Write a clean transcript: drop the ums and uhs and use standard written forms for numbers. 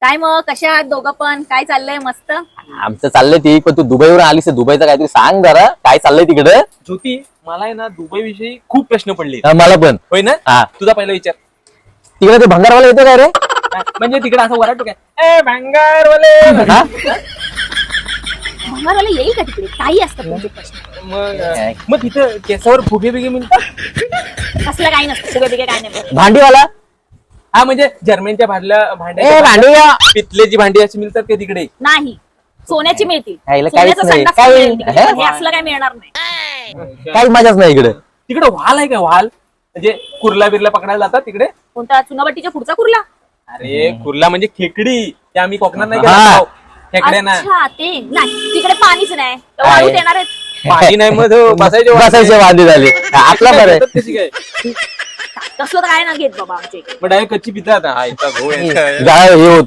काय मग कशा आहात दोघं पण? काय चाललंय? मस्त. आमचं चाललंय ती पण तू दुबईवरून आलीस दुबईचं काहीतरी सांग जरा काय चाललंय तिकडे. ज्योती मला आहे ना दुबई विषयी खूप प्रश्न पडले. मला पण. होय ना? हा. तुझा पहिला विचार. तिकडे ते भंगारवाला येतो काय रे? म्हणजे तिकडे असं वराटो काय ए भंगारवाले. हा? भंगारवाला येईल का तिकडे? काही असतात तुमचे प्रश्न. मग तिथं केसावर फुगे बिगे मिळतात. असलं काही नसतं. सगळे बिगे काय नाही. भांडीवाला. हा म्हणजे जर्मनच्या ए भांड्या भांडी पितलेची भांडी अशी मिळतात का तिकडे? नाही. सोन्याची मिळतील. यायला काहीच सोन्याचं नाही. संडास काही- मिळेल तिकडे. हे? पण हे असलं काय मिळणार नाही. काही मजाच नाही इकडे. तिकडे वाल आहे का वाल? म्हणजे कुर्ला बिर्ला पकडायला जातात तिकडे? कोणता चुनाभट्टीच्या पुढचा कुर्ला? अरे कुर्ला म्हणजे खेकडी. ते आम्ही कोकणात नाही हा. गेलो खेकड्या ना. अच्छा ते नाही तिकडे पाणीच नाही. तर वाळूत येणार आहेत. पाणी नाही मग बसायचे वांदे झाले. आपला बरं आहे. कशी काय तसलं तर काय ना घेत बाबा आमच्या इकडे. मग डायरेक्ट कच्ची पितात. हे होतो